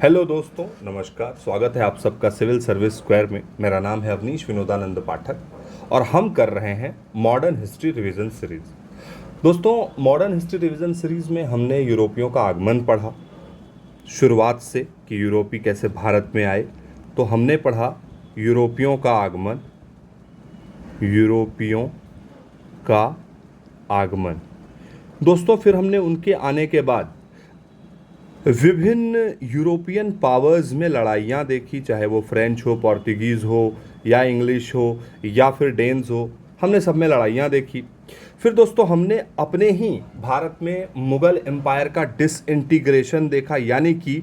Hello दोस्तों, नमस्कार। स्वागत है आप सबका सिविल सर्विस स्क्वायर में। मेरा नाम है अवनीश विनोदानंद पाठक और हम कर रहे हैं मॉडर्न हिस्ट्री रिवीजन सीरीज। दोस्तों, मॉडर्न हिस्ट्री रिवीजन सीरीज में हमने यूरोपियों का आगमन पढ़ा शुरुआत से कि यूरोपी कैसे भारत में आए। तो हमने पढ़ा यूरोपियों का आगमन, यूरोपियों का आगमन। दोस्तों, फिर हमने उनके आने के बाद विभिन्न यूरोपियन पावर्स में लड़ाइयाँ देखी, चाहे वो फ्रेंच हो, पोर्तुगीज़ हो या इंग्लिश हो या फिर डेन्स हो। हमने सब में लड़ाइयाँ देखी। फिर दोस्तों हमने अपने ही भारत में मुग़ल एम्पायर का डिसइंटीग्रेशन देखा, यानी कि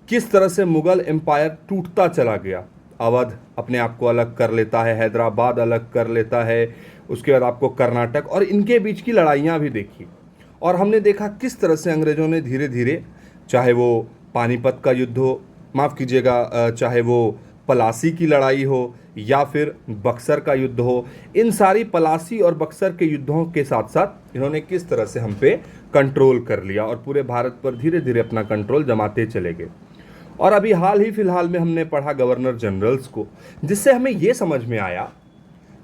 किस तरह से मुग़ल एम्पायर टूटता चला गया। अवध अपने आप को अलग कर लेता है, हैदराबाद अलग कर लेता है, उसके बाद आपको कर्नाटक और इनके बीच की लड़ाइयाँ भी देखी। और हमने देखा किस तरह से अंग्रेज़ों ने धीरे धीरे, चाहे वो पानीपत का युद्ध हो, माफ़ कीजिएगा, चाहे वो पलासी की लड़ाई हो या फिर बक्सर का युद्ध हो, इन सारी पलासी और बक्सर के युद्धों के साथ साथ इन्होंने किस तरह से हम पे कंट्रोल कर लिया और पूरे भारत पर धीरे धीरे अपना कंट्रोल जमाते चले गए। और अभी हाल ही फिलहाल में हमने पढ़ा गवर्नर जनरल्स को, जिससे हमें ये समझ में आया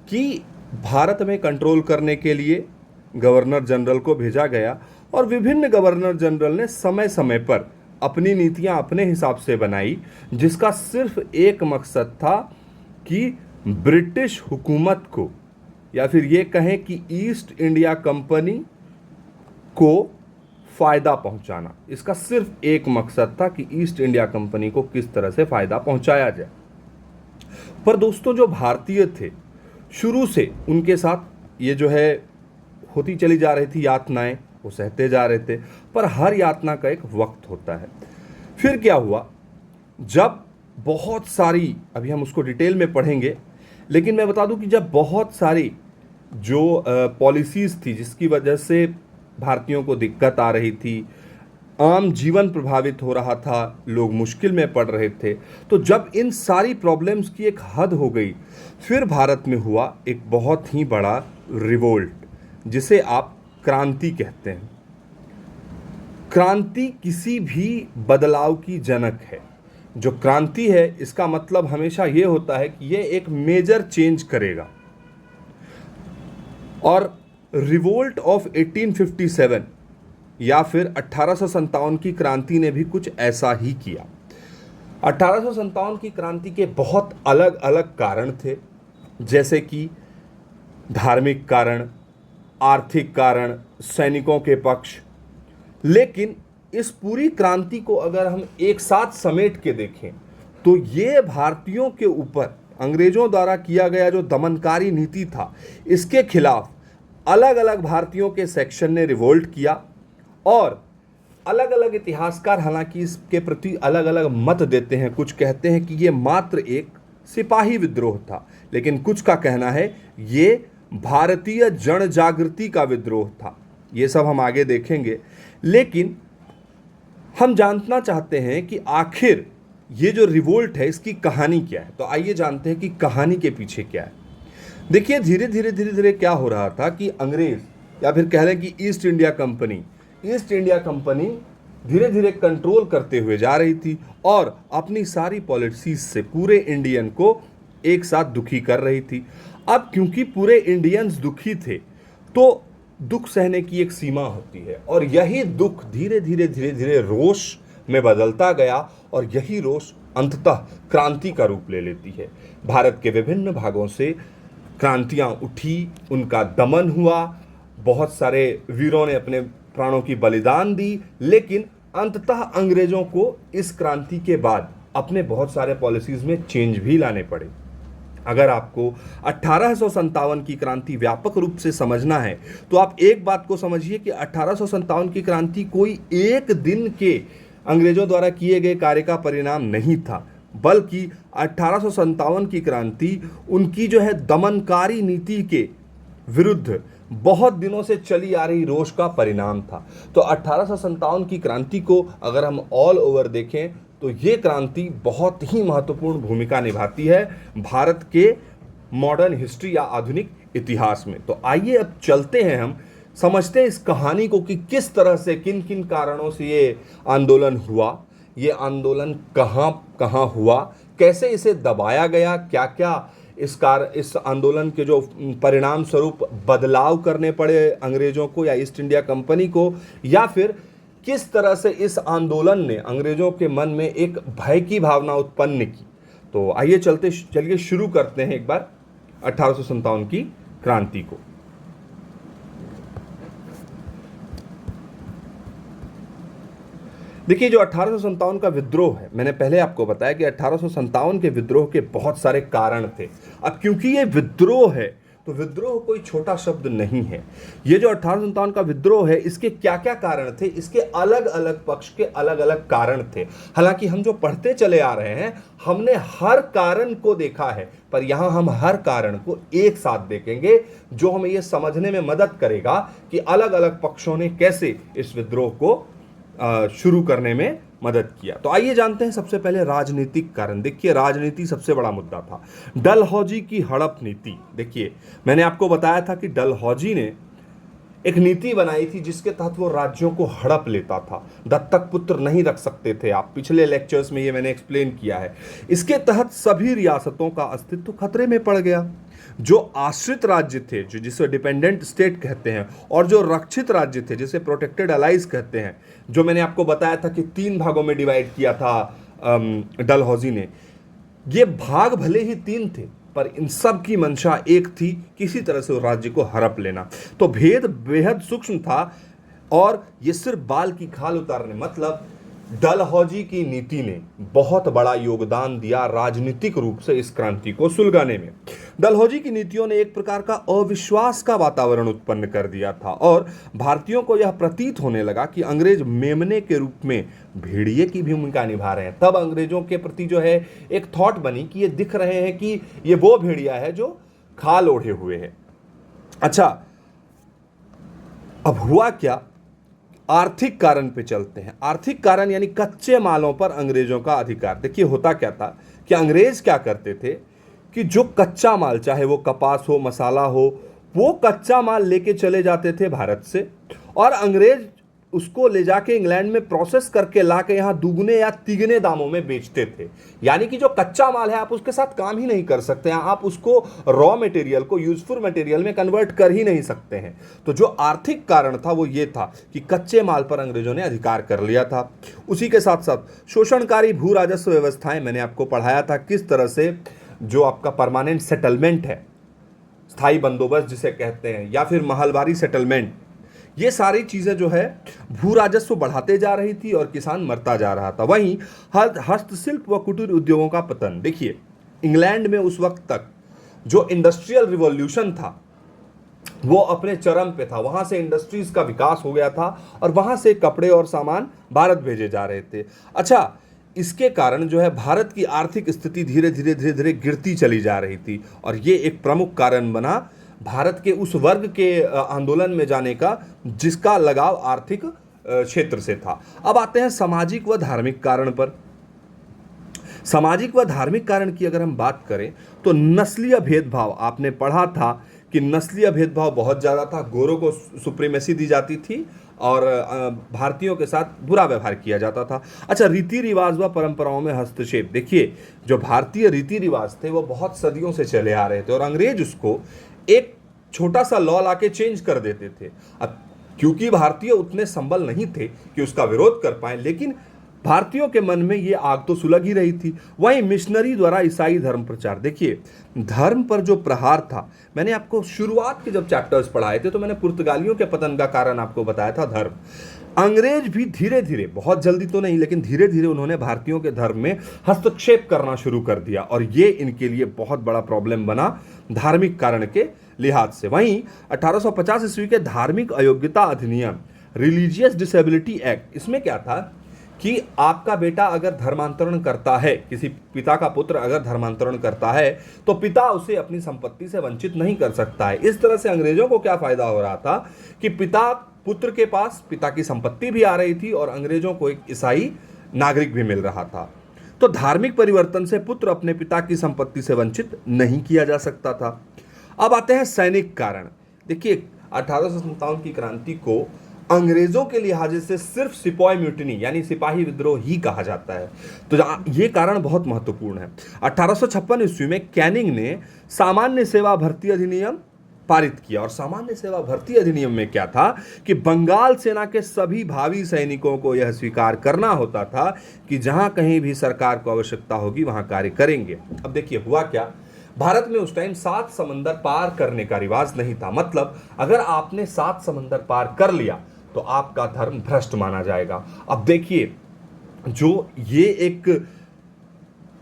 कि भारत में कंट्रोल करने के लिए गवर्नर जनरल को भेजा गया और विभिन्न गवर्नर जनरल ने समय समय पर अपनी नीतियां अपने हिसाब से बनाई, जिसका सिर्फ एक मकसद था कि ब्रिटिश हुकूमत को या फिर ये कहें कि ईस्ट इंडिया कंपनी को फ़ायदा पहुंचाना। इसका सिर्फ एक मकसद था कि ईस्ट इंडिया कंपनी को किस तरह से फ़ायदा पहुंचाया जाए। पर दोस्तों, जो भारतीय थे शुरू से उनके साथ ये जो है होती चली जा रही थी यातनाएं, वो सहते जा रहे थे। पर हर यातना का एक वक्त होता है। फिर क्या हुआ, जब बहुत सारी, अभी हम उसको डिटेल में पढ़ेंगे, लेकिन मैं बता दूं कि जब बहुत सारी जो पॉलिसीज़ थी जिसकी वजह से भारतीयों को दिक्कत आ रही थी, आम जीवन प्रभावित हो रहा था, लोग मुश्किल में पड़ रहे थे, तो जब इन सारी प्रॉब्लम्स की एक हद हो गई, फिर भारत में हुआ एक बहुत ही बड़ा रिवोल्ट, जिसे आप क्रांति कहते हैं। क्रांति किसी भी बदलाव की जनक है। जो क्रांति है, इसका मतलब हमेशा ये होता है कि ये एक मेजर चेंज करेगा। और रिवोल्ट ऑफ 1857 या फिर 1857 की क्रांति ने भी कुछ ऐसा ही किया। 1857 की क्रांति के बहुत अलग अलग कारण थे, जैसे कि धार्मिक कारण, आर्थिक कारण, सैनिकों के पक्ष। लेकिन इस पूरी क्रांति को अगर हम एक साथ समेट के देखें तो ये भारतीयों के ऊपर अंग्रेजों द्वारा किया गया जो दमनकारी नीति था, इसके खिलाफ अलग अलग भारतीयों के सेक्शन ने रिवोल्ट किया। और अलग अलग इतिहासकार हालांकि इसके प्रति अलग अलग मत देते हैं। कुछ कहते हैं कि ये मात्र एक सिपाही विद्रोह था, लेकिन कुछ का कहना है ये भारतीय जन जागृति का विद्रोह था। ये सब हम आगे देखेंगे, लेकिन हम जानना चाहते हैं कि आखिर ये जो रिवोल्ट है इसकी कहानी क्या है। तो आइए जानते हैं कि कहानी के पीछे क्या है। देखिए, धीरे धीरे क्या हो रहा था कि अंग्रेज या फिर कह लें कि ईस्ट इंडिया कंपनी धीरे धीरे कंट्रोल करते हुए जा रही थी और अपनी सारी पॉलिसीज से पूरे इंडियन को एक साथ दुखी कर रही थी। अब क्योंकि पूरे इंडियंस दुखी थे, तो दुख सहने की एक सीमा होती है और यही दुख धीरे धीरे रोष में बदलता गया और यही रोष अंततः क्रांति का रूप ले लेती है। भारत के विभिन्न भागों से क्रांतियां उठी, उनका दमन हुआ, बहुत सारे वीरों ने अपने प्राणों की बलिदान दी, लेकिन अंततः अंग्रेजों को इस क्रांति के बाद अपने बहुत सारे पॉलिसीज में चेंज भी लाने पड़े। अगर आपको 1857 की क्रांति व्यापक रूप से समझना है तो आप एक बात को समझिए कि 1857 की क्रांति कोई एक दिन के अंग्रेजों द्वारा किए गए कार्य का परिणाम नहीं था, बल्कि 1857 की क्रांति उनकी जो है दमनकारी नीति के विरुद्ध बहुत दिनों से चली आ रही रोष का परिणाम था। तो 1857 की क्रांति को अगर हम ऑल ओवर देखें तो ये क्रांति बहुत ही महत्वपूर्ण भूमिका निभाती है भारत के मॉडर्न हिस्ट्री या आधुनिक इतिहास में। तो आइए अब चलते हैं, हम समझते हैं इस कहानी को कि किस तरह से, किन किन कारणों से ये आंदोलन हुआ, ये आंदोलन कहाँ कहाँ हुआ, कैसे इसे दबाया गया, क्या क्या इस आंदोलन के जो परिणाम स्वरूप बदलाव करने पड़े अंग्रेज़ों को या ईस्ट इंडिया कंपनी को, या फिर किस तरह से इस आंदोलन ने अंग्रेज़ों के मन में एक भय की भावना उत्पन्न की। तो आइए चलिए शुरू करते हैं एक बार 1857 की क्रांति को। देखिए, जो 1857 का विद्रोह है, मैंने पहले आपको बताया कि 1857 के विद्रोह के बहुत सारे कारण थे। अब क्योंकि ये विद्रोह है तो विद्रोह कोई छोटा शब्द नहीं है। ये जो 1857 का विद्रोह है, इसके क्या क्या कारण थे, इसके अलग अलग पक्ष के अलग अलग कारण थे। हालांकि हम जो पढ़ते चले आ रहे हैं, हमने हर कारण को देखा है, पर यहां हम हर कारण को एक साथ देखेंगे, जो हमें यह समझने में मदद करेगा कि अलग अलग पक्षों ने कैसे इस विद्रोह को शुरू करने में मदद किया। तो आइए जानते हैं सबसे पहले राजनीतिक कारण। देखिए, राजनीति सबसे बड़ा मुद्दा था। डलहौजी की हड़प नीति। देखिए, मैंने आपको बताया था कि डलहौजी ने एक नीति बनाई थी जिसके तहत वो राज्यों को हड़प लेता था। दत्तक पुत्र नहीं रख सकते थे आप, पिछले लेक्चर्स में ये मैंने एक्सप्लेन किया है। इसके तहत सभी रियासतों का अस्तित्व खतरे में पड़ गया। जो आश्रित राज्य थे, जो जिसे डिपेंडेंट स्टेट कहते हैं, और जो रक्षित राज्य थे जिसे प्रोटेक्टेड अलाइज कहते हैं, जो मैंने आपको बताया था कि 3 भागों में डिवाइड किया था डलहौजी ने। ये भाग भले ही 3 थे, पर इन सब की मंशा एक थी, किसी तरह से उस राज्य को हड़प लेना। तो भेद बेहद सूक्ष्म था, और ये सिर्फ बाल की खाल उतारने, मतलब डलहौजी की नीति ने बहुत बड़ा योगदान दिया राजनीतिक रूप से इस क्रांति को सुलगाने में। डलहौजी की नीतियों ने एक प्रकार का अविश्वास का वातावरण उत्पन्न कर दिया था, और भारतीयों को यह प्रतीत होने लगा कि अंग्रेज मेमने के रूप में भेड़िए की भूमिका निभा रहे हैं। तब अंग्रेजों के प्रति जो है एक थॉट बनी कि ये दिख रहे हैं कि ये वो भेड़िया है जो खाल ओढ़े हुए है। अच्छा, अब हुआ क्या, आर्थिक कारण पे चलते हैं। आर्थिक कारण यानी कच्चे मालों पर अंग्रेजों का अधिकार। देखिए, होता क्या था कि अंग्रेज क्या करते थे कि जो कच्चा माल, चाहे वो कपास हो, मसाला हो, वो कच्चा माल लेके चले जाते थे भारत से, और अंग्रेज उसको ले जाके इंग्लैंड में प्रोसेस करके ला के यहाँ दुगने या तिगने दामों में बेचते थे। यानी कि जो कच्चा माल है, आप उसके साथ काम ही नहीं कर सकते हैं, आप उसको रॉ मटेरियल को यूजफुल मटेरियल में कन्वर्ट कर ही नहीं सकते हैं। तो जो आर्थिक कारण था वो ये था कि कच्चे माल पर अंग्रेजों ने अधिकार कर लिया था। उसी के साथ साथ शोषणकारी भू राजस्व व्यवस्थाएं, मैंने आपको पढ़ाया था किस तरह से जो आपका परमानेंट सेटलमेंट है, स्थायी बंदोबस्त जिसे कहते हैं, या फिर महलवारी सेटलमेंट, ये सारी चीजें जो है भू राजस्व बढ़ाते जा रही थी और किसान मरता जा रहा था। वहीं हस्तशिल्प व कुटीर उद्योगों का पतन। देखिए, इंग्लैंड में उस वक्त तक जो इंडस्ट्रियल रिवॉल्यूशन था वो अपने चरम पे था। वहां से इंडस्ट्रीज का विकास हो गया था, और वहां से कपड़े और सामान भारत भेजे जा रहे थे। अच्छा, इसके कारण जो है भारत की आर्थिक स्थिति धीरे धीरे गिरती चली जा रही थी, और ये एक प्रमुख कारण बना भारत के उस वर्ग के आंदोलन में जाने का जिसका लगाव आर्थिक क्षेत्र से था। अब आते हैं सामाजिक व धार्मिक कारण पर। सामाजिक व धार्मिक कारण की अगर हम बात करें तो नस्लीय भेदभाव, आपने पढ़ा था कि नस्लीय भेदभाव बहुत ज़्यादा था। गोरों को सुप्रीमेसी दी जाती थी और भारतीयों के साथ बुरा व्यवहार किया जाता था। अच्छा, रीति रिवाज व परंपराओं में हस्तक्षेप। देखिए, जो भारतीय रीति रिवाज थे वो बहुत सदियों से चले आ रहे थे, और अंग्रेज उसको एक छोटा सा लॉ लाके चेंज कर देते थे। अब क्योंकि भारतीय उतने संबल नहीं थे कि उसका विरोध कर पाए, लेकिन भारतीयों के मन में ये आग तो सुलग ही रही थी। वहीं मिशनरी द्वारा ईसाई धर्म प्रचार। देखिए, धर्म पर जो प्रहार था, मैंने आपको शुरुआत के जब चैप्टर्स पढ़ाए थे तो मैंने पुर्तगालियों के पतन का कारण आपको बताया था धर्म। अंग्रेज भी धीरे धीरे, बहुत जल्दी तो नहीं लेकिन धीरे धीरे उन्होंने भारतीयों के धर्म में हस्तक्षेप करना शुरू कर दिया, और ये इनके लिए बहुत बड़ा प्रॉब्लम बना धार्मिक कारण के लिहाज से। वहीं 1850 ईस्वी के धार्मिक अयोग्यता अधिनियम, रिलीजियस डिसेबिलिटी एक्ट, इसमें क्या था कि आपका बेटा अगर धर्मांतरण करता है, किसी पिता का पुत्र अगर धर्मांतरण करता है, तो पिता उसे अपनी संपत्ति से वंचित नहीं कर सकता है। इस तरह से अंग्रेजों को क्या फायदा हो रहा था कि पुत्र के पास पिता की संपत्ति भी आ रही थी, और अंग्रेजों को एक ईसाई नागरिक भी मिल रहा था। तो धार्मिक परिवर्तन से पुत्र अपने पिता की संपत्ति से वंचित नहीं किया जा सकता था। अब आते हैं सैनिक कारण। देखिए, 1857 की क्रांति को अंग्रेजों के लिहाजे से सिर्फ सिपाही म्यूटिनी यानी सिपाही विद्रोह ही कहा जाता है। तो ये कारण बहुत महत्वपूर्ण है। 1856 ईस्वी में कैनिंग ने सामान्य सेवा भर्ती अधिनियम पारित किया, और सामान्य सेवा भर्ती अधिनियम में क्या था कि बंगाल सेना के सभी भावी सैनिकों को यह स्वीकार करना होता था कि जहां कहीं भी सरकार को आवश्यकता होगी वहां कार्य करेंगे। अब देखिए हुआ क्या, भारत में उस टाइम 7 समंदर पार करने का रिवाज नहीं था। मतलब अगर आपने 7 समंदर पार कर लिया तो आपका धर्म भ्रष्ट माना जाएगा। अब देखिए, जो ये एक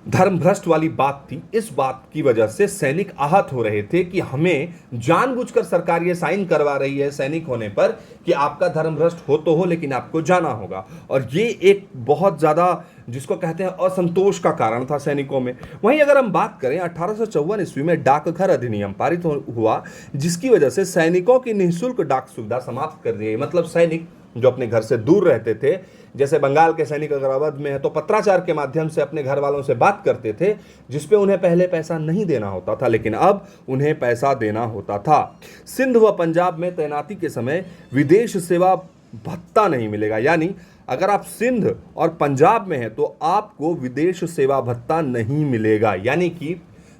धर्म भ्रष्ट वाली बात थी, इस बात की वजह से सैनिक आहत हो रहे थे कि हमें जानबूझकर सरकार ये साइन करवा रही है सैनिक होने पर कि आपका धर्म भ्रष्ट हो तो हो लेकिन आपको जाना होगा। और ये एक बहुत ज्यादा जिसको कहते हैं असंतोष का कारण था सैनिकों में। वहीं अगर हम बात करें 1854 ईस्वी में डाकघर अधिनियम पारित हुआ, जिसकी वजह से सैनिकों की निःशुल्क डाक सुविधा समाप्त कर दी गई। मतलब सैनिक जो अपने घर से दूर रहते थे, जैसे बंगाल के सैनिक अगर अवध में है तो पत्राचार के माध्यम से अपने घर वालों से बात करते थे, जिसपे उन्हें पहले पैसा नहीं देना होता था, लेकिन अब उन्हें पैसा देना होता था। सिंध व पंजाब में तैनाती के समय विदेश सेवा भत्ता नहीं मिलेगा, यानी अगर आप सिंध और पंजाब में हैं तो आपको विदेश सेवा भत्ता नहीं मिलेगा। यानी कि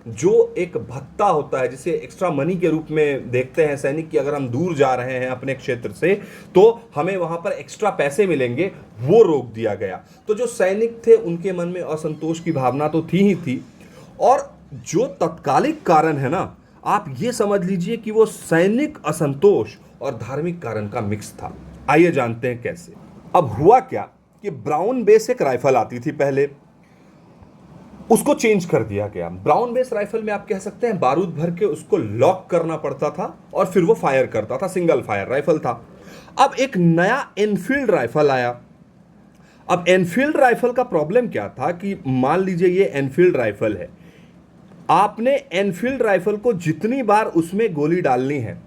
जो एक भत्ता होता है जिसे एक्स्ट्रा मनी के रूप में देखते हैं सैनिक की, अगर हम दूर जा रहे हैं अपने क्षेत्र से तो हमें वहां पर एक्स्ट्रा पैसे मिलेंगे, वो रोक दिया गया। तो जो सैनिक थे उनके मन में असंतोष की भावना तो थी ही थी, और जो तत्कालिक कारण है ना, आप ये समझ लीजिए कि वो सैनिक असंतोष और धार्मिक कारण का मिक्स था। आइए जानते हैं कैसे। अब हुआ क्या कि ब्राउन बेस एक राइफल आती थी पहले, उसको चेंज कर दिया गया। ब्राउन बेस राइफल में आप कह सकते हैं बारूद भर के उसको लॉक करना पड़ता था और फिर वो फायर करता था, सिंगल फायर राइफल था। अब एक नया एनफील्ड राइफल आया। अब एनफील्ड राइफल का प्रॉब्लम क्या था कि मान लीजिए ये एनफील्ड राइफल है, आपने एनफील्ड राइफल को जितनी बार उसमें गोली डालनी है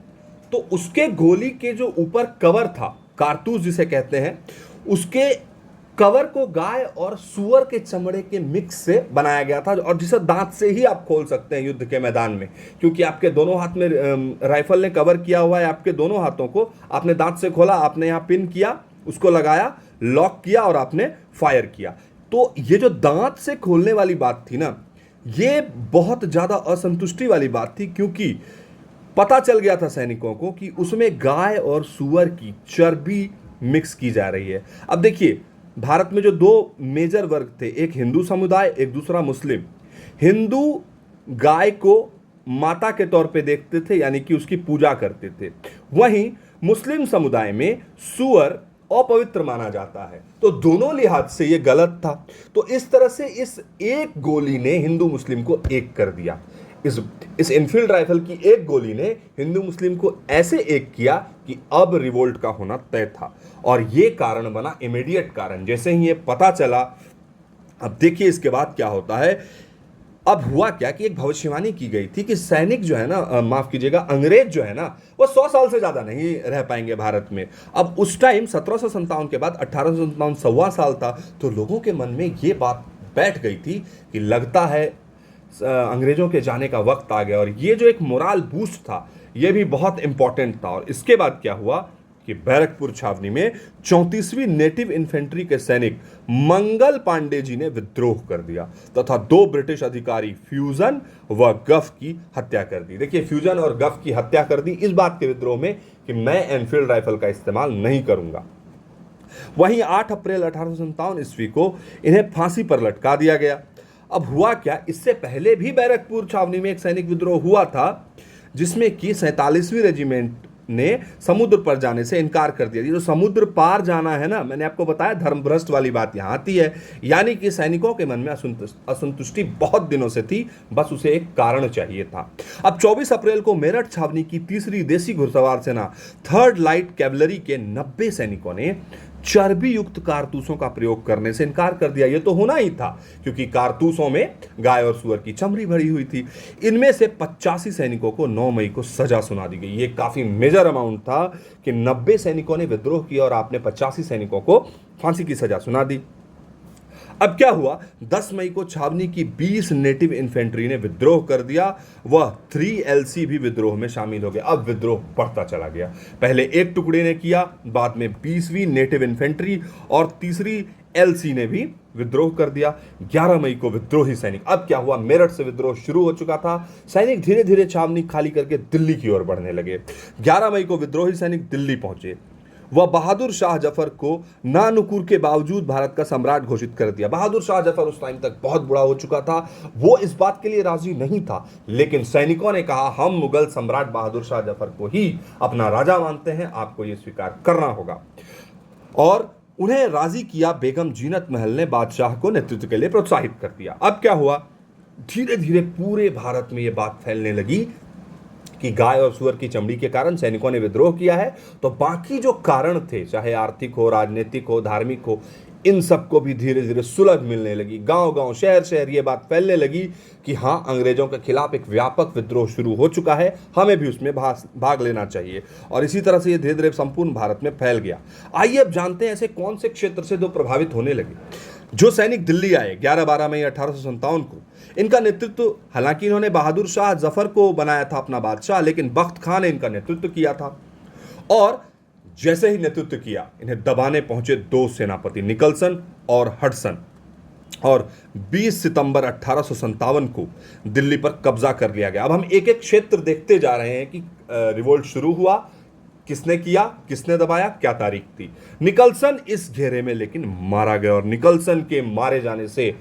तो उसके गोली के जो ऊपर कवर था, कारतूस जिसे कहते हैं, उसके कवर को गाय और सुअर के चमड़े के मिक्स से बनाया गया था, और जिसे दांत से ही आप खोल सकते हैं युद्ध के मैदान में, क्योंकि आपके दोनों हाथ में राइफल ने कवर किया हुआ है। आपके दोनों हाथों को आपने दांत से खोला, आपने यहाँ पिन किया, उसको लगाया, लॉक किया और आपने फायर किया। तो ये जो दांत से खोलने वाली बात थी ना, ये बहुत ज्यादा असंतुष्टि वाली बात थी, क्योंकि पता चल गया था सैनिकों को कि उसमें गाय और सुअर की चर्बी मिक्स की जा रही है। अब देखिए, भारत में जो दो मेजर वर्ग थे, एक हिंदू समुदाय, एक दूसरा मुस्लिम। हिंदू गाय को माता के तौर पे देखते थे, यानी कि उसकी पूजा करते थे। वहीं मुस्लिम समुदाय में सुअर अपवित्र माना जाता है। तो दोनों लिहाज से ये गलत था। तो इस तरह से इस एक गोली ने हिंदू मुस्लिम को एक कर दिया। इस इनफील्ड राइफल की एक गोली ने हिंदू मुस्लिम को ऐसे एक किया कि अब रिवोल्ट का होना तय था, और ये कारण बना इमीडिएट कारण। जैसे ही ये पता चला, अब देखिए इसके बाद क्या होता है। अब हुआ क्या कि एक भविष्यवाणी की गई थी कि सैनिक जो है ना, माफ कीजिएगा, अंग्रेज जो है ना, वो 100 साल से ज्यादा नहीं रह पाएंगे भारत में। अब उस टाइम 1757 के बाद 1857 सवा साल था, तो लोगों के मन में ये बात बैठ गई थी कि लगता है अंग्रेजों के जाने का वक्त आ गया। और ये जो एक मोरल बूस्ट था, ये भी बहुत इंपॉर्टेंट था। और इसके बाद क्या हुआ कि बैरकपुर छावनी में 34वीं नेटिव इन्फेंट्री के सैनिक मंगल पांडे जी ने विद्रोह कर दिया तथा 2 ब्रिटिश अधिकारी फ्यूजन व गफ की हत्या कर दी। देखिए, फ्यूजन और गफ की हत्या कर दी इस बात के विद्रोह में कि मैं एनफील्ड राइफल का इस्तेमाल नहीं करूंगा। वहीं 8 अप्रैल 1857 ईस्वी को इन्हें फांसी पर लटका दिया गया। अब हुआ क्या, इससे पहले भी बैरकपुर छावनी में एक सैनिक विद्रोह हुआ था, जिसमें कि 47वीं रेजिमेंट ने समुद्र पर जाने से इनकार कर दिया। ये जो समुद्र पार जाना है ना, मैंने आपको बताया धर्मभ्रष्ट वाली बात यहां आती है। यानी कि सैनिकों के मन में असंतुष्टि बहुत दिनों से थी, बस उसे एक कारण चाहिए था। अब 24 अप्रैल को मेरठ छावनी की 3री देसी घुड़सवार सेना 3rd लाइट कैवलरी के 90 सैनिकों ने चर्बी युक्त कारतूसों का प्रयोग करने से इनकार कर दिया। यह तो होना ही था, क्योंकि कारतूसों में गाय और सुअर की चमड़ी भरी हुई थी। इनमें से 85 सैनिकों को 9 मई को सजा सुना दी गई। ये काफी मेजर अमाउंट था कि 90 सैनिकों ने विद्रोह किया और आपने 85 सैनिकों को फांसी की सजा सुना दी। अब क्या हुआ, 10 मई को छावनी की 20 नेटिव इन्फेंट्री ने विद्रोह कर दिया। वह 3LC भी विद्रोह में शामिल हो गया। अब विद्रोह बढ़ता चला गया। पहले एक टुकड़े ने किया, बाद में 20वीं नेटिव इन्फेंट्री और तीसरी LC ने भी विद्रोह कर दिया। 11 मई को विद्रोही सैनिक, अब क्या हुआ, मेरठ से विद्रोह शुरू हो चुका था। सैनिक धीरे धीरे छावनी खाली करके दिल्ली की ओर बढ़ने लगे। 11 मई को विद्रोही सैनिक दिल्ली पहुंचे। वह बहादुर शाह जफर को नानुकुर के बावजूद भारत का सम्राट घोषित कर दिया। बहादुर शाह जफर उस टाइम तक बहुत बुरा हो चुका था, वो इस बात के लिए राजी नहीं था, लेकिन सैनिकों ने कहा हम मुगल सम्राट बहादुर शाह जफर को ही अपना राजा मानते हैं, आपको यह स्वीकार करना होगा। और उन्हें राजी किया। बेगम जीनत महल ने बादशाह को नेतृत्व के लिए प्रोत्साहित कर दिया। अब क्या हुआ, धीरे धीरे पूरे भारत में यह बात फैलने लगी कि गाय और सुअर की चमड़ी के कारण सैनिकों ने विद्रोह किया है, तो बाकी जो कारण थे, चाहे आर्थिक हो, राजनीतिक हो, धार्मिक हो, इन सबको भी धीरे धीरे सुलझ मिलने लगी। गांव गांव, शहर शहर ये बात फैलने लगी कि हाँ, अंग्रेजों के खिलाफ एक व्यापक विद्रोह शुरू हो चुका है, हमें भी उसमें भाग लेना चाहिए। और इसी तरह से ये धीरे धीरे संपूर्ण भारत में फैल गया। आइए अब जानते हैं ऐसे कौन से क्षेत्र से जो प्रभावित होने लगे। जो सैनिक दिल्ली आए 11-12 मई 1857 को, इनका नेतृत्व, हालांकि इन्होंने बहादुर शाह जफर को बनाया था अपना बादशाह, लेकिन बख्त खान ने इनका नेतृत्व किया था। और जैसे ही नेतृत्व किया, इन्हें दबाने पहुंचे दो सेनापति, निकलसन और हडसन, और 20 सितंबर 1857 को दिल्ली पर कब्जा कर लिया गया। अब हम एक एक क्षेत्र देखते जा रहे हैं कि रिवोल्ट शुरू हुआ, किसने किया, किसने दबाया, क्या तारीख थी। निकलसन इस घेरे में लेकिन मारा गया, और निकलसन के मारे जाने से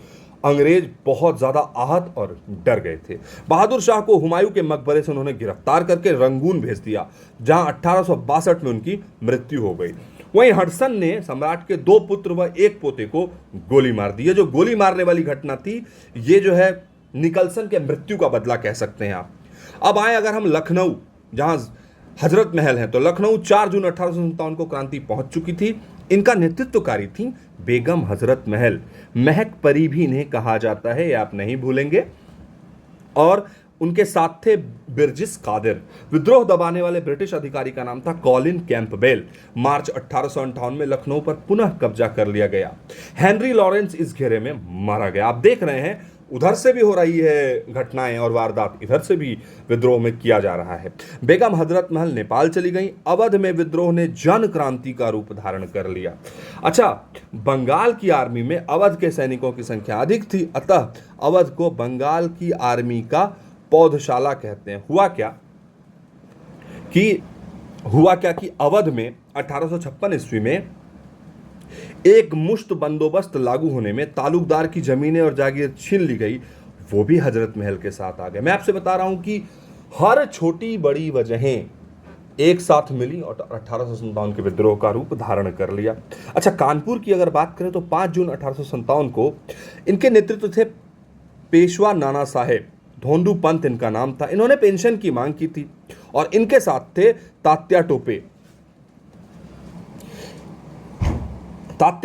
अंग्रेज बहुत ज्यादा आहत और डर गए थे। बहादुर शाह को हुमायूं के मकबरे से उन्होंने गिरफ्तार करके रंगून भेज दिया, जहां 1862 में उनकी मृत्यु हो गई। वहीं हडसन ने सम्राट के 2 पुत्र व 1 पोते को गोली मार दी। ये जो गोली मारने वाली घटना थी, ये जो है निकलसन के मृत्यु का बदला कह सकते हैं आप। अब आए अगर हम लखनऊ, जहां हजरत महल है, तो लखनऊ 4 जून 1857 को क्रांति पहुंच चुकी थी। इनका नेतृत्वकारी थी बेगम हजरत महल, महक परी भी इन्हें कहा जाता है, ये आप नहीं भूलेंगे। और उनके साथ थे बिरजिस कादिर। विद्रोह दबाने वाले ब्रिटिश अधिकारी का नाम था कॉलिन कैंपबेल। मार्च 1858 में लखनऊ पर पुनः कब्जा कर लिया गया। हेनरी लॉरेंस इस घेरे में मारा गया। आप देख रहे हैं उधर से भी हो रही है घटनाएं और वारदात, इधर से भी विद्रोह में किया जा रहा है। बेगम हजरत महल नेपाल चली गई। अवध में विद्रोह ने जन क्रांति का रूप धारण कर लिया। अच्छा, बंगाल की आर्मी में अवध के सैनिकों की संख्या अधिक थी, अतः अवध को बंगाल की आर्मी का पौधशाला कहते हैं। हुआ क्या कि अवध में 1856 ईस्वी में एक मुश्त बंदोबस्त लागू होने में तालुकदार की जमीनें और जागीर छीन ली गई, वो भी हजरत महल के साथ आ गए। मैं आपसे बता रहा हूं कि हर छोटी बड़ी वजहें एक साथ मिली और 1857 के विद्रोह का रूप धारण कर लिया। अच्छा, कानपुर की अगर बात करें तो 5 जून 1857 को इनके नेतृत्व थे पेशवा नाना साहेब, धोंडू पंत इनका नाम था। इन्होंने पेंशन की मांग की थी, और इनके साथ थे तात्या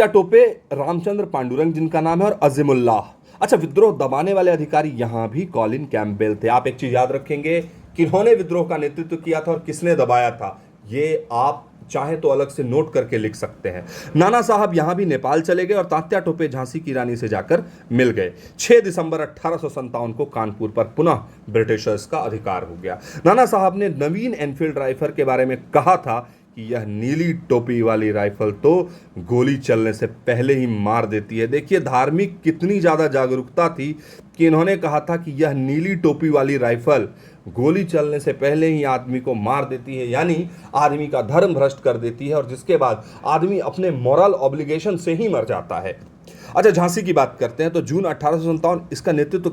टोपे, रामचंद्र पांडुरंग जिनका नाम है, और अजीमुल्लाह। अच्छा, विद्रोह दबाने वाले अधिकारी यहां भी कॉलिन कैंपबेल थे। आप एक चीज याद रखेंगे, किन्होंने विद्रोह का नेतृत्व किया था और किसने दबाया था, ये आप चाहे तो अलग से नोट करके लिख सकते हैं। नाना साहब यहां भी नेपाल चले गए और तात्या टोपे झांसी की रानी से जाकर मिल गए। 6 दिसंबर 1857 को कानपुर पर पुनः ब्रिटिशर्स का अधिकार हो गया। नाना साहब ने नवीन एनफील्ड राइफल के बारे में कहा था कि यह नीली टोपी वाली राइफल तो गोली चलने से पहले ही मार देती है। देखिए धार्मिक कितनी ज्यादा जागरूकता थी कि इन्होंने कहा था कि यह नीली टोपी वाली राइफल गोली चलने से पहले ही आदमी को मार देती है, यानी आदमी का धर्म भ्रष्ट कर देती है, और जिसके बाद आदमी अपने मॉरल ऑब्लिगेशन से ही मर जाता है। अच्छा, झांसी की बात करते हैं तो जून 1857 इसका नेतृत्व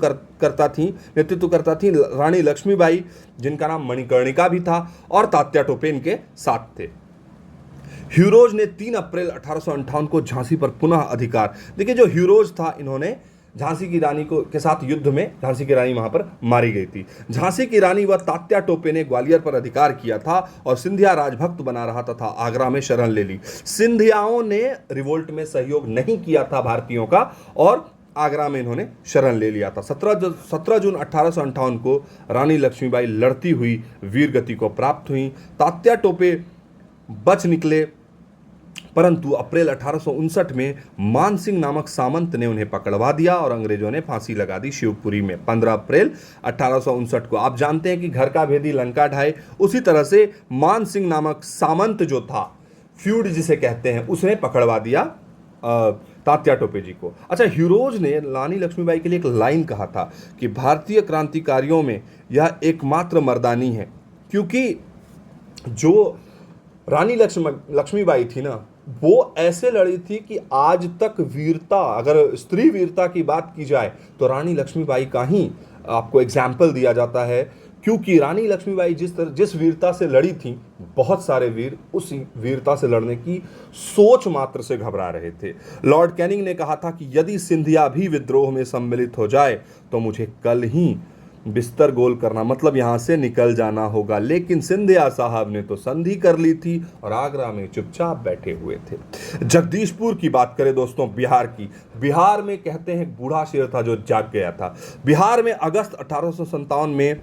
करता थी रानी लक्ष्मीबाई, जिनका नाम मणिकर्णिका भी था, और तात्या टोपे इनके साथ थे। ह्यूरोज ने 3 अप्रैल 1858 को झांसी पर पुनः अधिकार। देखिए, जो ह्यूरोज था, इन्होंने झांसी की रानी के साथ युद्ध में झांसी की रानी वहां पर मारी गई थी। झांसी की रानी व तात्या टोपे ने ग्वालियर पर अधिकार किया था और सिंधिया राजभक्त बना रहा तथा आगरा में शरण ले ली। सिंधियाओं ने रिवोल्ट में सहयोग नहीं किया था भारतीयों का, और आगरा में इन्होंने शरण ले लिया था। 17 जून 1858 को रानी लक्ष्मीबाई लड़ती हुई वीरगति को प्राप्त हुई। तात्या टोपे बच निकले, परंतु अप्रैल 1859 में मान सिंह नामक सामंत ने उन्हें पकड़वा दिया और अंग्रेजों ने फांसी लगा दी शिवपुरी में 15 अप्रैल 1859 को। आप जानते हैं कि घर का भेदी लंका ढाए, उसी तरह से मान सिंह नामक सामंत जो था, फ्यूड जिसे कहते हैं, उसने पकड़वा दिया तात्या टोपे जी को। अच्छा, हीरोज ने रानी लक्ष्मीबाई के लिए एक लाइन कहा था कि भारतीय क्रांतिकारियों में यह एकमात्र मर्दानी है, क्योंकि जो रानी लक्ष्मीबाई थी ना, वो ऐसे लड़ी थी कि आज तक वीरता, अगर स्त्री वीरता की बात की जाए तो रानी लक्ष्मीबाई का ही आपको एग्जाम्पल दिया जाता है, क्योंकि रानी लक्ष्मीबाई जिस वीरता से लड़ी थी, बहुत सारे वीर उस वीरता से लड़ने की सोच मात्र से घबरा रहे थे। लॉर्ड कैनिंग ने कहा था कि यदि सिंधिया भी विद्रोह में सम्मिलित हो जाए तो मुझे कल ही बिस्तर गोल करना, मतलब यहां से निकल जाना होगा। लेकिन सिंधिया साहब ने तो संधि कर ली थी और आगरा में चुपचाप बैठे हुए थे। जगदीशपुर की बात करें दोस्तों, बिहार की, बिहार में कहते हैं बूढ़ा शेर था जो जाग गया था। बिहार में अगस्त 1857 में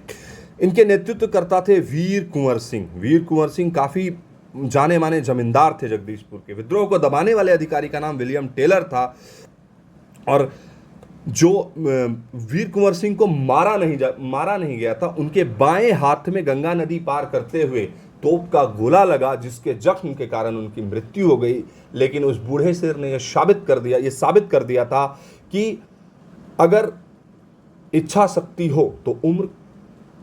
इनके नेतृत्व करता थे वीर कुंवर सिंह। वीर कुंवर सिंह काफी जाने माने जमींदार थे जगदीशपुर के। विद्रोह को दबाने वाले अधिकारी का नाम विलियम टेलर था, और जो वीर कुंवर सिंह को मारा नहीं गया था, उनके बाएं हाथ में गंगा नदी पार करते हुए तोप का गोला लगा, जिसके जख्म के कारण उनकी मृत्यु हो गई। लेकिन उस बूढ़े शेर ने यह साबित कर दिया था कि अगर इच्छा शक्ति हो तो उम्र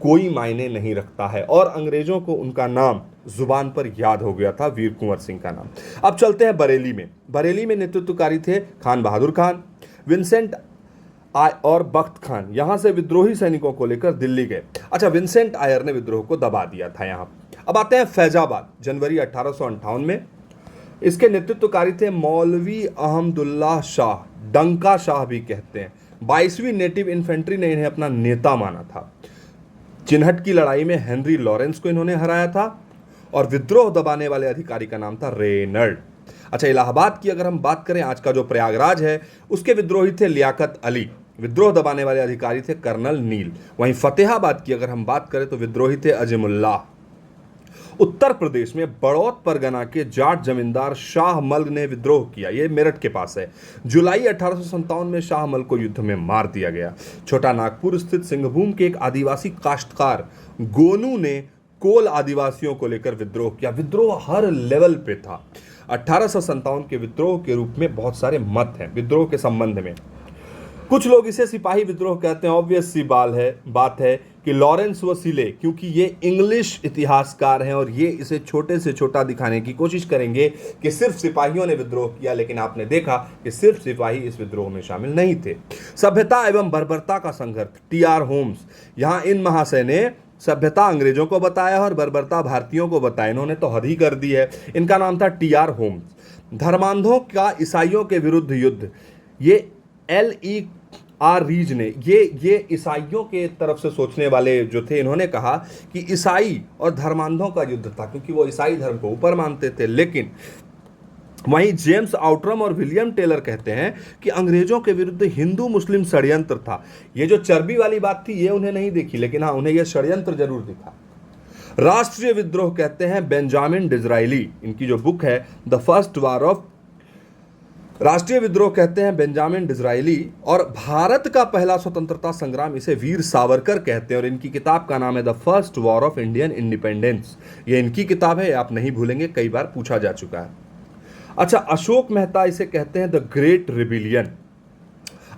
कोई मायने नहीं रखता है, और अंग्रेजों को उनका नाम जुबान पर याद हो गया था, वीर कुंवर सिंह का नाम। अब चलते हैं बरेली में। बरेली में नेतृत्वकारी थे खान बहादुर खान, विंसेंट और बख्त खान यहां से विद्रोही सैनिकों को लेकर दिल्ली गए। अच्छा, विंसेंट आयर ने विद्रोह को दबा दिया था यहां। अब आते हैं फैजाबाद, जनवरी 1858 में। इसके नेतृत्वकारी थे मौलवी अहमदुल्लाह शाह, डंका शाह भी कहते हैं। 22वीं नेटिव इन्फेंट्री ने इन्हें अपना नेता माना था। चिन्हट की लड़ाई में हेनरी लॉरेंस को इन्होंने हराया था, और विद्रोह दबाने वाले अधिकारी का नाम था रेनल्ड। अच्छा, इलाहाबाद की अगर हम बात करें, आज का जो प्रयागराज है, उसके विद्रोही थे लियाकत अली। विद्रोह दबाने वाले अधिकारी थे कर्नल नील। वहीं फतेहाबाद की अगर हम बात करें तो विद्रोही थे अजमुल्लाह। उत्तर प्रदेश में बड़ौत परगना के जाट जमींदार शाह मल ने विद्रोह किया। यह मेरठ के पास है। जुलाई 1857 में शाह मल को युद्ध में मार दिया गया। छोटा नागपुर स्थित सिंहभूम के एक आदिवासी काश्तकार गोनू ने कोल आदिवासियों को लेकर विद्रोह किया। विद्रोह हर लेवल पे था। 1857 के विद्रोह के रूप में बहुत सारे मत हैं विद्रोह के संबंध में। कुछ लोग इसे सिपाही विद्रोह कहते हैं। ऑब्वियस सी बात है कि लॉरेंस व सिले, क्योंकि ये इंग्लिश इतिहासकार हैं और ये इसे छोटे से छोटा दिखाने की कोशिश करेंगे कि सिर्फ सिपाहियों ने विद्रोह किया, लेकिन आपने देखा कि सिर्फ सिपाही इस विद्रोह में शामिल नहीं थे। सभ्यता एवं बर्बरता का संघर्ष, टी.आर. होम्स, यहाँ इन महाशय ने सभ्यता अंग्रेजों को बताया और बर्बरता भारतीयों को बताया। इन्होंने तो हद ही कर दी है। इनका नाम था टी.आर. होम्स। धर्मांधों का ईसाइयों के विरुद्ध युद्ध, ये L.E.R. रीज ने ये ईसाइयों के तरफ से सोचने वाले जो थे, इन्होंने कहा कि ईसाई और धर्मांधों का युद्ध था, क्योंकि वो ईसाई धर्म को ऊपर मानते थे। लेकिन वहीं जेम्स आउटरम और विलियम टेलर कहते हैं कि अंग्रेजों के विरुद्ध हिंदू मुस्लिम षड्यंत्र था। ये जो चर्बी वाली बात थी ये उन्हें नहीं देखी, लेकिन हाँ, उन्हें यह षड्यंत्र जरूर दिखा। राष्ट्रीय विद्रोह कहते हैं बेंजामिन डिज़राइली, इनकी जो बुक है द फर्स्ट वार ऑफ, राष्ट्रीय विद्रोह कहते हैं बेंजामिन डिज़राइली, और भारत का पहला स्वतंत्रता संग्राम इसे वीर सावरकर कहते हैं, और इनकी किताब का नाम है the first war of Indian independence. ये इनकी किताब है, आप नहीं भूलेंगे, कई बार पूछा जा चुका है। अच्छा, अशोक मेहता इसे कहते हैं द ग्रेट रिबिलियन।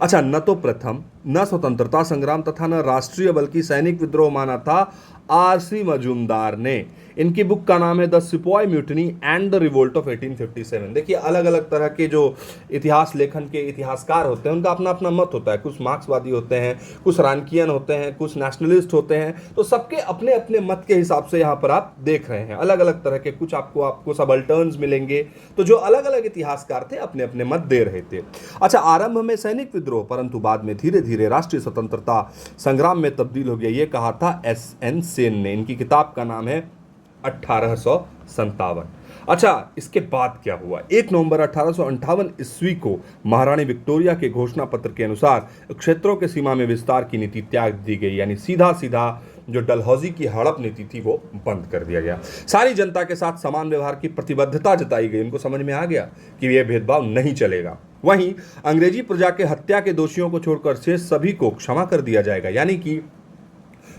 अच्छा, न तो प्रथम, न स्वतंत्रता संग्राम तथा न राष्ट्रीय बल्कि सैनिक विद्रोह माना था R.C. मजूमदार ने। इनकी बुक का नाम है the sepoy mutiny and the revolt of 1857। देखिए, अलग अलग तरह के जो इतिहास लेखन के इतिहासकार होते हैं उनका अपना अपना मत होता है। कुछ मार्क्सवादी होते हैं, कुछ रानकियन होते हैं, कुछ नेशनलिस्ट होते हैं, तो सबके अपने अपने मत के हिसाब से यहाँ पर आप देख रहे हैं अलग अलग तरह के। कुछ आपको सबल्टर्न्स मिलेंगे, तो जो अलग अलग इतिहासकार थे अपने अपने मत दे रहे थे। अच्छा, आरंभ में सैनिक विद्रोह, परंतु बाद में धीरे धीरे राष्ट्रीय स्वतंत्रता संग्राम में तब्दील हो गया। ये कहा था S.N. सेन ने। इनकी किताब का नाम है 1857। अच्छा, इसके बाद क्या हुआ? 1 नवंबर 1858 ईस्वी को महारानी विक्टोरिया के घोषणा पत्र के अनुसार क्षेत्रों के सीमा में विस्तार की नीति त्याग दी गई, यानी सीधा सीधा जो डलहौजी की हड़प नीति थी वो बंद कर दिया गया। सारी जनता के साथ समान व्यवहार की प्रतिबद्धता जताई गई। उनको समझ में आ गया कि यह भेदभाव नहीं चलेगा। वहीं अंग्रेजी प्रजा के हत्या के दोषियों को छोड़कर शेष सभी को क्षमा कर दिया जाएगा, यानी कि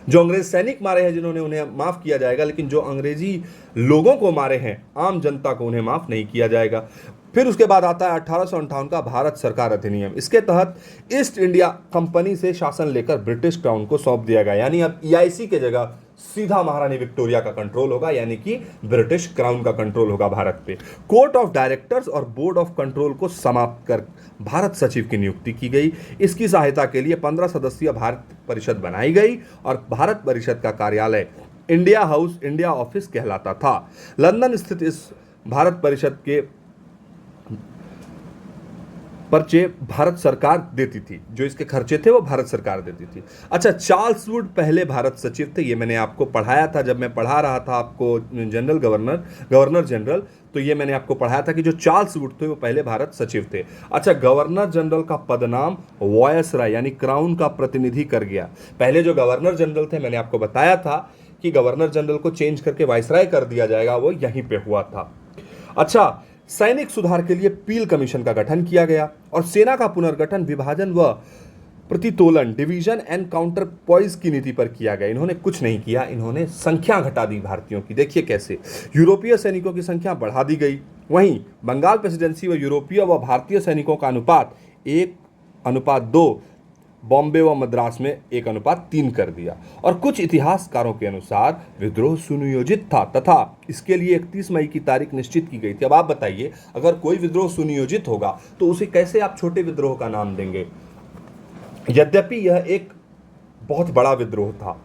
जो अंग्रेज सैनिक मारे हैं जिन्होंने उन्हें माफ किया जाएगा, लेकिन जो अंग्रेजी लोगों को मारे हैं आम जनता को उन्हें माफ नहीं किया जाएगा। फिर उसके बाद आता है 1858 का भारत सरकार अधिनियम। इसके तहत ईस्ट इंडिया कंपनी से शासन लेकर ब्रिटिश क्राउन को सौंप दिया गया, यानी अब ईआईसी के जगह सीधा महारानी विक्टोरिया का कंट्रोल होगा, यानी कि ब्रिटिश क्राउन का कंट्रोल होगा भारत पे। कोर्ट ऑफ डायरेक्टर्स और बोर्ड ऑफ कंट्रोल को समाप्त कर भारत सचिव की नियुक्ति की गई। इसकी सहायता के लिए 15 सदस्यीय भारत परिषद बनाई गई और भारत परिषद का कार्यालय इंडिया हाउस, इंडिया ऑफिस कहलाता था। लंदन स्थित इस भारत परिषद के पर्चे भारत सरकार देती थी, जो इसके खर्चे थे वो भारत सरकार देती थी। अच्छा, चार्ल्स वुड पहले भारत सचिव थे, ये मैंने आपको पढ़ाया था जब मैं पढ़ा रहा था आपको गवर्नर जनरल, तो ये मैंने आपको पढ़ाया था कि जो चार्ल्स वुड थे वो पहले भारत सचिव थे। अच्छा, गवर्नर जनरल का पदनाम वायसराय यानी क्राउन का प्रतिनिधि कर गया। पहले जो गवर्नर जनरल थे, मैंने आपको बताया था कि गवर्नर जनरल को चेंज करके वायसराय कर दिया जाएगा, वो यहीं पे हुआ था। अच्छा, सैनिक सुधार के लिए पील कमीशन का गठन किया गया और सेना का पुनर्गठन विभाजन व प्रतितोलन, डिवीजन एंड काउंटर पॉइज की नीति पर किया गया। इन्होंने कुछ नहीं किया, इन्होंने संख्या घटा दी भारतीयों की। देखिए कैसे यूरोपीय सैनिकों की संख्या बढ़ा दी गई। वहीं बंगाल प्रेसिडेंसी व यूरोपीय व भारतीय सैनिकों का अनुपात 1:2, बॉम्बे व मद्रास में 1:3 कर दिया। और कुछ इतिहासकारों के अनुसार विद्रोह सुनियोजित था तथा इसके लिए 31 मई की तारीख निश्चित की गई थी। अब आप बताइए, अगर कोई विद्रोह सुनियोजित होगा तो उसे कैसे आप छोटे विद्रोह का नाम देंगे? यद्यपि यह एक बहुत बड़ा विद्रोह था।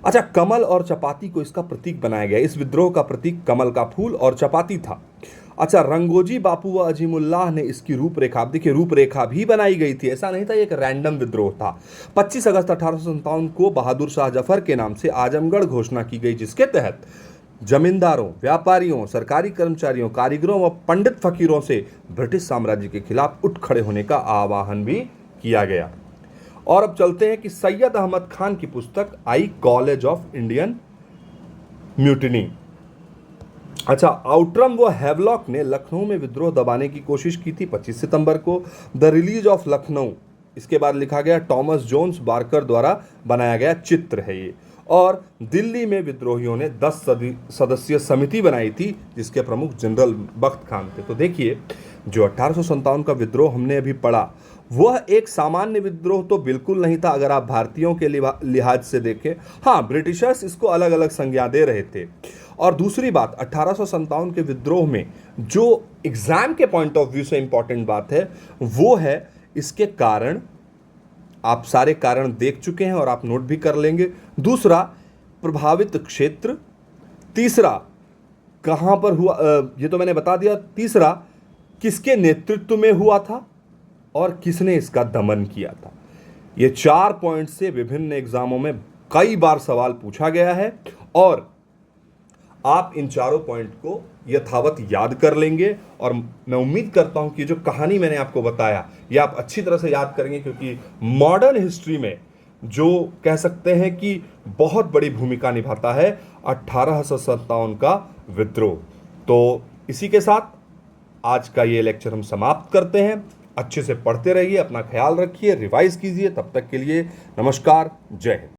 अच्छा, कमल और चपाती को इसका प्रतीक बनाया गया। इस विद्रोह का प्रतीक कमल का फूल और चपाती था। अच्छा, रंगोजी बापू व अजीमुल्लाह ने इसकी रूपरेखा, देखिए रूपरेखा भी बनाई गई थी, ऐसा नहीं था एक रैंडम विद्रोह था। 25 अगस्त 1857 को बहादुर शाह जफर के नाम से आजमगढ़ घोषणा की गई, जिसके तहत जमींदारों, व्यापारियों, सरकारी कर्मचारियों, कारीगरों व पंडित फकीरों से ब्रिटिश साम्राज्य के खिलाफ उठ खड़े होने का आह्वान भी किया गया। और अब चलते हैं कि सैयद अहमद खान की पुस्तक आई, कॉलेज ऑफ इंडियन म्यूटिनी। अच्छा, आउटरम व हैवलॉक ने लखनऊ में विद्रोह दबाने की कोशिश की थी 25 सितंबर को। द रिलीज ऑफ लखनऊ, इसके बाद लिखा गया टॉमस जोन्स बार्कर द्वारा बनाया गया चित्र है ये। और दिल्ली में विद्रोहियों ने 10 सदस्यीय समिति बनाई थी, जिसके प्रमुख जनरल बख्त खान थे। तो देखिए, जो 1857 का विद्रोह हमने अभी पढ़ा, वह एक सामान्य विद्रोह तो बिल्कुल नहीं था अगर आप भारतीयों के लिहाज से देखें। हाँ, ब्रिटिशर्स इसको अलग अलग संज्ञा दे रहे थे। और दूसरी बात, 1857 के विद्रोह में जो एग्जाम के पॉइंट ऑफ व्यू से इंपॉर्टेंट बात है वो है इसके कारण। आप सारे कारण देख चुके हैं और आप नोट भी कर लेंगे। दूसरा, प्रभावित क्षेत्र। तीसरा, कहां पर हुआ, ये तो मैंने बता दिया। तीसरा, किसके नेतृत्व में हुआ था और किसने इसका दमन किया था। ये 4 पॉइंट से विभिन्न एग्जामों में कई बार सवाल पूछा गया है और आप इन चारों पॉइंट को यथावत याद कर लेंगे। और मैं उम्मीद करता हूं कि जो कहानी मैंने आपको बताया ये आप अच्छी तरह से याद करेंगे, क्योंकि मॉडर्न हिस्ट्री में जो कह सकते हैं कि बहुत बड़ी भूमिका निभाता है 1857 का विद्रोह। तो इसी के साथ आज का ये लेक्चर हम समाप्त करते हैं। अच्छे से पढ़ते रहिए, अपना ख्याल रखिए, रिवाइज कीजिए। तब तक के लिए नमस्कार, जय हिंद।